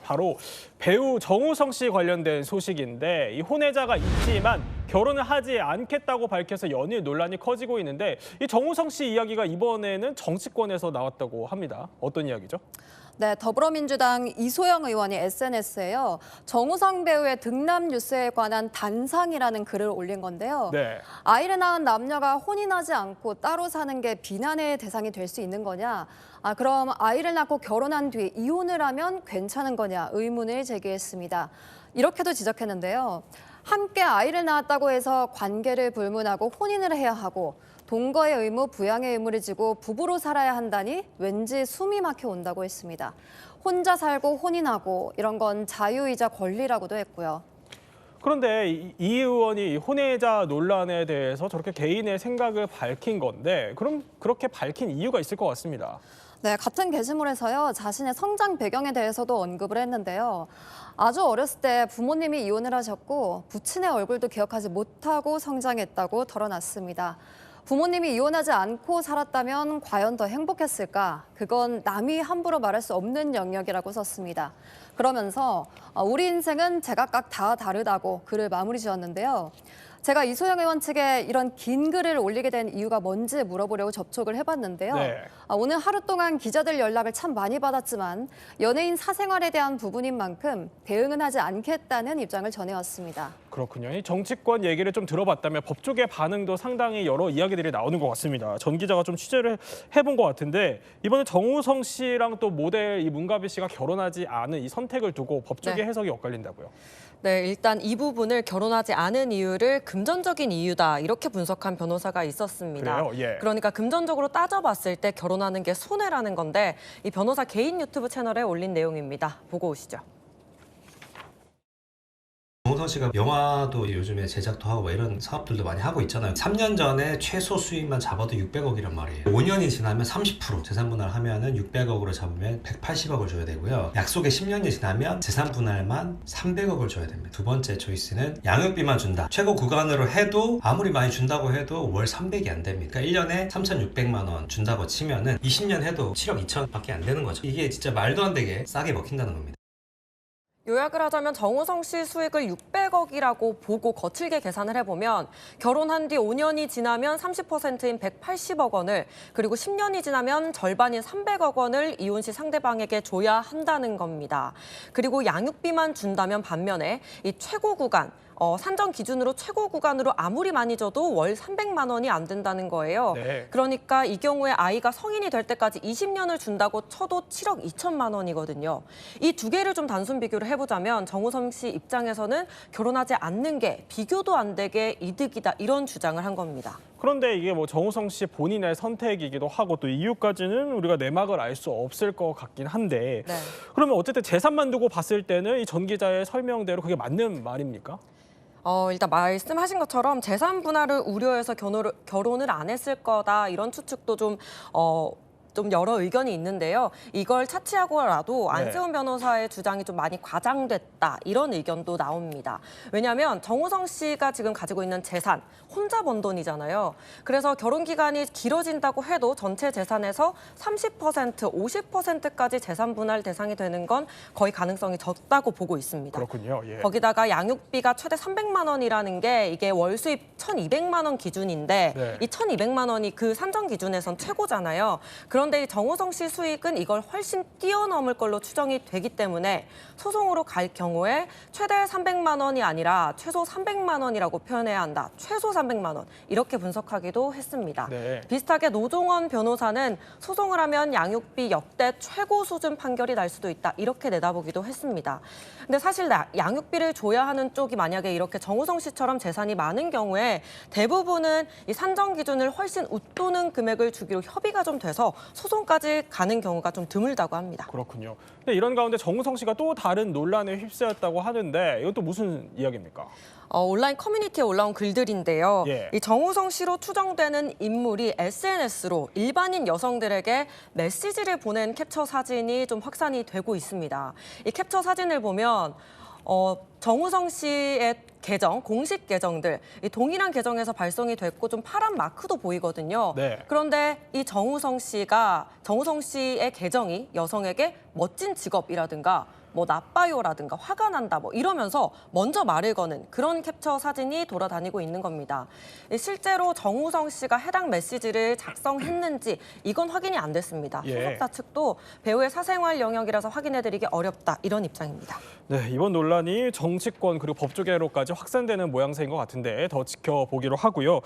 바로 배우 정우성 씨 관련된 소식인데 이 혼외자가 있지만 결혼을 하지 않겠다고 밝혀서 연일 논란이 커지고 있는데 이 정우성 씨 이야기가 이번에는 정치권에서 나왔다고 합니다. 어떤 이야기죠? 네, 더불어민주당 이소영 의원이 SNS에요. 정우성 배우의 등남 뉴스에 관한 단상이라는 글을 올린 건데요. 네. 아이를 낳은 남녀가 혼인하지 않고 따로 사는 게 비난의 대상이 될 수 있는 거냐? 그럼 아이를 낳고 결혼한 뒤 이혼을 하면 괜찮은 거냐? 의문을 제기했습니다. 이렇게도 지적했는데요. 함께 아이를 낳았다고 해서 관계를 불문하고 혼인을 해야 하고 동거의 의무, 부양의 의무를 지고 부부로 살아야 한다니 왠지 숨이 막혀 온다고 했습니다. 혼자 살고 혼인하고 이런 건 자유이자 권리라고도 했고요. 그런데 이 의원이 혼외자 논란에 대해서 저렇게 개인의 생각을 밝힌 건데 그럼 그렇게 밝힌 이유가 있을 것 같습니다. 네, 같은 게시물에서요. 자신의 성장 배경에 대해서도 언급을 했는데요. 아주 어렸을 때 부모님이 이혼을 하셨고 부친의 얼굴도 기억하지 못하고 성장했다고 털어놨습니다. 부모님이 이혼하지 않고 살았다면 과연 더 행복했을까? 그건 남이 함부로 말할 수 없는 영역이라고 썼습니다. 그러면서 우리 인생은 제각각 다 다르다고 글을 마무리 지었는데요. 제가 이소영 의원 측에 이런 긴 글을 올리게 된 이유가 뭔지 물어보려고 접촉을 해봤는데요. 네. 오늘 하루 동안 기자들 연락을 참 많이 받았지만 연예인 사생활에 대한 부분인 만큼 대응은 하지 않겠다는 입장을 전해왔습니다. 그렇군요. 이 정치권 얘기를 좀 들어봤다면 법조계 반응도 상당히 여러 이야기들이 나오는 것 같습니다. 전 기자가 좀 취재를 해본 것 같은데 이번에 정우성 씨랑 또 모델 이 문가비 씨가 결혼하지 않은 이 선택을 두고 법조계 해석이 엇갈린다고요. 네, 일단 이 부분을 결혼하지 않은 이유를 금전적인 이유다 이렇게 분석한 변호사가 있었습니다. 그래요? 예. 그러니까 금전적으로 따져봤을 때 결혼하는 게 손해라는 건데 이 변호사 개인 유튜브 채널에 올린 내용입니다. 보고 오시죠. 정우성 씨가 영화도 요즘에 제작도 하고 이런 사업들도 많이 하고 있잖아요. 3년 전에 최소 수입만 잡아도 600억이란 말이에요. 5년이 지나면 30% 재산 분할하면은 600억으로 잡으면 180억을 줘야 되고요. 약속에 10년이 지나면 재산 분할만 300억을 줘야 됩니다. 두 번째 초이스는 양육비만 준다. 최고 구간으로 해도 아무리 많이 준다고 해도 월 300이 안 됩니다. 그러니까 1년에 3,600만 원 준다고 치면은 20년 해도 7억 2천밖에 안 되는 거죠. 이게 진짜 말도 안 되게 싸게 먹힌다는 겁니다. 요약을 하자면 정우성 씨 수익을 600억이라고 보고 거칠게 계산을 해보면 결혼한 뒤 5년이 지나면 30%인 180억 원을 그리고 10년이 지나면 절반인 300억 원을 이혼 시 상대방에게 줘야 한다는 겁니다. 그리고 양육비만 준다면 반면에 이 최고 구간 산정 기준으로 최고 구간으로 아무리 많이 줘도 월 300만 원이 안 된다는 거예요. 네. 그러니까 이 경우에 아이가 성인이 될 때까지 20년을 준다고 쳐도 7억 2천만 원이거든요. 이 두 개를 좀 단순 비교를 해보자면 정우성 씨 입장에서는 결혼하지 않는 게 비교도 안 되게 이득이다 이런 주장을 한 겁니다. 그런데 이게 뭐 정우성 씨 본인의 선택이기도 하고 또 이유까지는 우리가 내막을 알 수 없을 것 같긴 한데 네. 그러면 어쨌든 재산만 두고 봤을 때는 이 전 기자의 설명대로 그게 맞는 말입니까? 일단 말씀하신 것처럼 재산 분할을 우려해서 결혼을 안 했을 거다 이런 추측도 좀 여러 의견이 있는데요. 이걸 차치하고라도 안세훈 변호사의 주장이 좀 많이 과장됐다 이런 의견도 나옵니다. 왜냐하면 정우성 씨가 지금 가지고 있는 재산 혼자 번 돈이잖아요. 그래서 결혼 기간이 길어진다고 해도 전체 재산에서 30%, 50%까지 재산 분할 대상이 되는 건 거의 가능성이 적다고 보고 있습니다. 그렇군요. 예. 거기다가 양육비가 최대 300만 원이라는 게 이게 월 수입 1,200만 원 기준인데 네. 이 1,200만 원이 그 산정 기준에선 최고잖아요. 그런데 정우성 씨 수익은 이걸 훨씬 뛰어넘을 걸로 추정이 되기 때문에 소송으로 갈 경우에 최대 300만 원이 아니라 최소 300만 원이라고 표현해야 한다. 최소 300만 원 이렇게 분석하기도 했습니다. 네. 비슷하게 노종원 변호사는 소송을 하면 양육비 역대 최고 수준 판결이 날 수도 있다. 이렇게 내다보기도 했습니다. 근데 사실 양육비를 줘야 하는 쪽이 만약에 이렇게 정우성 씨처럼 재산이 많은 경우에 대부분은 이 산정 기준을 훨씬 웃도는 금액을 주기로 협의가 좀 돼서 소송까지 가는 경우가 좀 드물다고 합니다. 그렇군요. 근데 이런 가운데 정우성 씨가 또 다른 논란에 휩싸였다고 하는데 이건 또 무슨 이야기입니까? 온라인 커뮤니티에 올라온 글들인데요. 예. 이 정우성 씨로 추정되는 인물이 SNS로 일반인 여성들에게 메시지를 보낸 캡처 사진이 좀 확산이 되고 있습니다. 이 캡처 사진을 보면 정우성 씨의 계정, 공식 계정들, 이 동일한 계정에서 발송이 됐고 좀 파란 마크도 보이거든요. 네. 그런데 이 정우성 씨의 계정이 여성에게 멋진 직업이라든가 뭐 나빠요라든가 화가 난다 뭐 이러면서 먼저 말을 거는 그런 캡처 사진이 돌아다니고 있는 겁니다. 실제로 정우성 씨가 해당 메시지를 작성했는지 이건 확인이 안 됐습니다. 예. 소속사 측도 배우의 사생활 영역이라서 확인해드리기 어렵다 이런 입장입니다. 네, 이번 논란이 정치권 그리고 법조계로까지 확산되는 모양새인 것 같은데 더 지켜보기로 하고요.